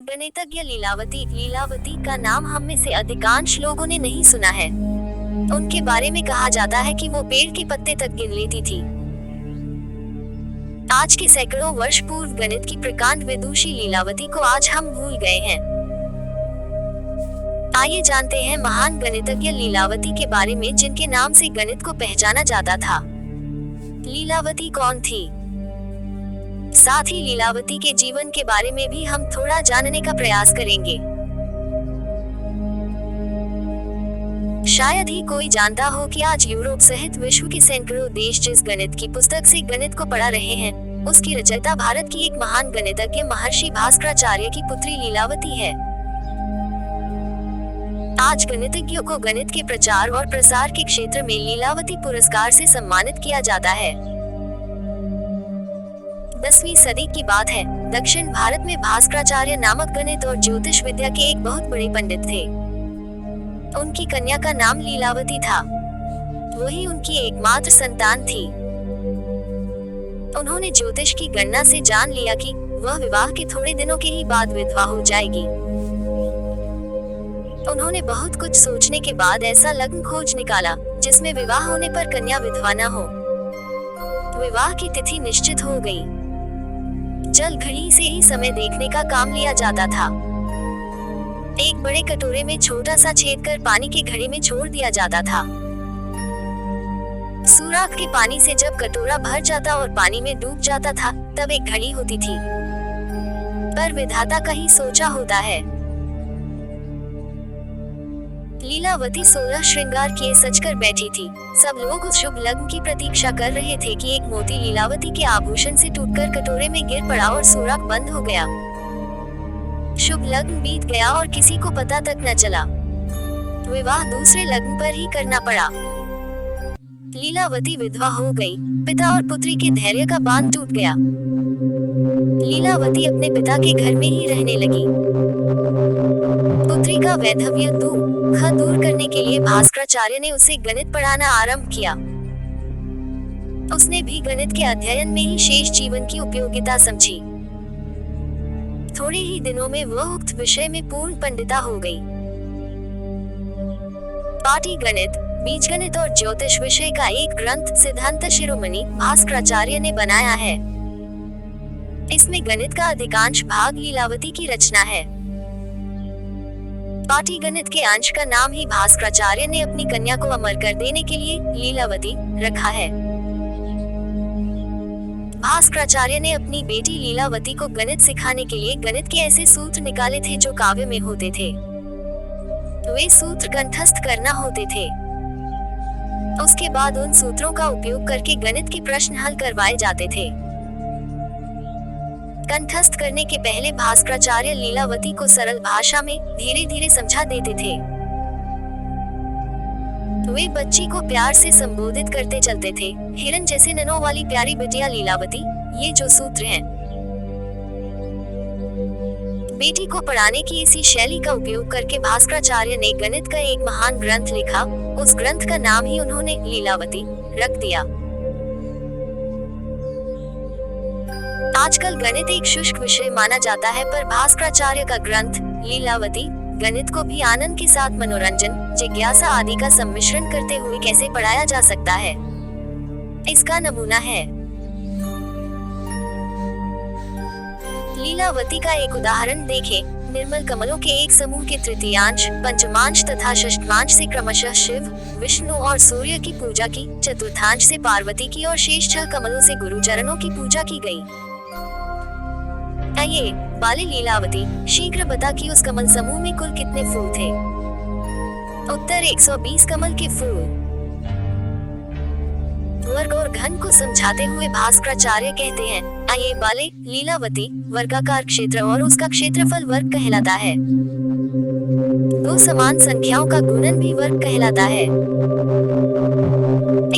गणितज्ञ लीलावती। लीलावती का नाम हम में से अधिकांश लोगों ने नहीं सुना है। उनके बारे में कहा जाता है कि वो पेड़ के पत्ते तक गिन लेती थी। आज के सैकड़ों वर्ष पूर्व गणित की प्रकांड विदुषी लीलावती को आज हम भूल गए हैं। आइए जानते हैं महान गणितज्ञ लीलावती के बारे में, जिनके नाम से गणित को पहचाना जाता था। लीलावती कौन थी? साथ ही लीलावती के जीवन के बारे में भी हम थोड़ा जानने का प्रयास करेंगे। शायद ही कोई जानता हो कि आज यूरोप सहित विश्व के सैकड़ों देश जिस गणित की पुस्तक से गणित को पढ़ा रहे हैं, उसकी रचयिता भारत की एक महान गणितज्ञ महर्षि भास्कराचार्य की पुत्री लीलावती है। आज गणितज्ञों को गणित के प्रचार और प्रसार के क्षेत्र में लीलावती पुरस्कार से सम्मानित किया जाता है। 10वीं सदी की बात है। दक्षिण भारत में भास्कराचार्य नामक गणित और ज्योतिष विद्या के एक बहुत बड़े पंडित थे। उनकी कन्या का नाम लीलावती था। वही उनकी एकमात्र संतान थी। उन्होंने ज्योतिष की गणना से जान लिया कि वह विवाह के थोड़े दिनों के ही बाद विधवा हो जाएगी। उन्होंने बहुत कुछ सोचने के बाद ऐसा लग्न खोज निकाला जिसमें विवाह होने पर कन्या विधवा न हो। विवाह की तिथि निश्चित हो गई। जल घड़ी से ही समय देखने का काम लिया जाता था। एक बड़े कटोरे में छोटा सा छेद कर पानी की घड़ी में छोड़ दिया जाता था। सुराख के पानी से जब कटोरा भर जाता और पानी में डूब जाता था, तब एक घड़ी होती थी। पर विधाता का ही सोचा होता है। लीलावती 16 श्रृंगार किए सजकर बैठी थी। सब लोग उस शुभ लग्न की प्रतीक्षा कर रहे थे कि एक मोती लीलावती के आभूषण से टूटकर कटोरे में गिर पड़ा और सुराख बंद हो गया। शुभ लग्न बीत गया और किसी को पता तक न चला। विवाह दूसरे लग्न पर ही करना पड़ा। लीलावती विधवा हो गई। पिता और पुत्री के धैर्य का बांध टूट गया। लीलावती अपने पिता के घर में ही रहने लगी। पुत्री का वैधव्य दुख दूर करने के लिए भास्कराचार्य ने उसे गणित पढ़ाना आरंभ किया। उसने भी गणित के अध्ययन में ही शेष जीवन की उपयोगिता समझी। थोड़े ही दिनों में वह उक्त विषय में पूर्ण पंडिता हो गई। पाटी गणित, बीजगणित और ज्योतिष विषय का एक ग्रंथ सिद्धांत शिरोमणि भास्कराचार्य ने बनाया है। इसमें गणित का अधिकांश भाग लीलावती की रचना है। पाटी गणित के अंश का नाम ही भास्कराचार्य ने अपनी कन्या को अमर कर देने के लिए लीलावती रखा है। भास्कराचार्य ने अपनी बेटी लीलावती को गणित सिखाने के लिए गणित के ऐसे सूत्र निकाले थे जो काव्य में होते थे। वे सूत्र कंठस्थ करना होते थे। उसके बाद उन सूत्रों का उपयोग करके गणित के प्रश्न हल करवाए जाते थे। कंठस्थ करने के पहले भास्कराचार्य लीलावती को सरल भाषा में धीरे धीरे समझा देते थे। वे बच्ची को प्यार से संबोधित करते चलते थे। हिरन जैसे नैनों वाली प्यारी बिटिया लीलावती, ये जो सूत्र हैं। बेटी को पढ़ाने की इसी शैली का उपयोग करके भास्कराचार्य ने गणित का एक महान ग्रंथ लिखा। उस ग्रंथ का नाम ही उन्होंने लीलावती रख दिया। आजकल गणित एक शुष्क विषय माना जाता है, पर भास्कराचार्य का ग्रंथ लीलावती गणित को भी आनंद के साथ मनोरंजन, जिज्ञासा आदि का सम्मिश्रण करते हुए कैसे पढ़ाया जा सकता है, इसका नमूना है। लीलावती का एक उदाहरण देखें। निर्मल कमलों के एक समूह के तृतीयांश, पंचमांश तथा षष्ठांश से क्रमशः शिव, विष्णु और सूर्य की पूजा की, चतुर्थांश से पार्वती की और शेष 6 कमलों से गुरु चरणों की पूजा की गई। आइए बाले लीलावती, शीघ्र बता कि उस कमल समूह में कुल कितने फूल थे? उत्तर 120 कमल के फूल। वर्ग और घन को समझाते हुए भास्कराचार्य कहते हैं, आइए बाले लीलावती, वर्गाकार क्षेत्र और उसका क्षेत्रफल वर्ग कहलाता है। दो समान संख्याओं का गुणन भी वर्ग कहलाता है।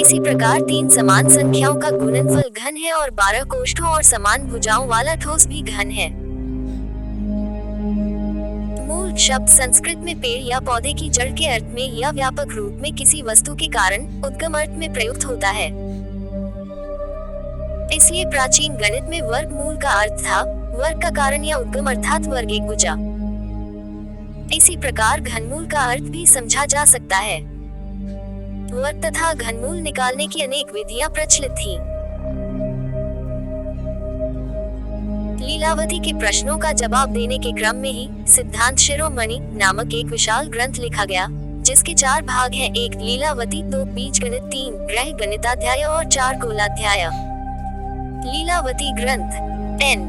इसी प्रकार 3 समान संख्याओं का गुणनफल घन है और 12 कोष्ठों और समान भुजाओं वाला ठोस भी घन है। मूल शब्द संस्कृत में पेड़ या पौधे की जड़ के अर्थ में या व्यापक रूप में किसी वस्तु के कारण उद्गम अर्थ में प्रयुक्त होता है। इसलिए प्राचीन गणित में वर्गमूल का अर्थ था वर्ग का कारण या उद्गम अर्थात वर्ग एक भुजा। इसी प्रकार घनमूल का अर्थ भी समझा जा सकता है। वर्ग तथा घनमूल निकालने की अनेक विधियां प्रचलित थी। लीलावती के प्रश्नों का जवाब देने के क्रम में ही सिद्धांत शिरोमणि नामक एक विशाल ग्रंथ लिखा गया, जिसके 4 भाग हैं। 1 लीलावती, 2 बीजगणित, 3 ग्रह गणिताध्याय और 4 गोलाध्याय। लीलावती ग्रंथ। एन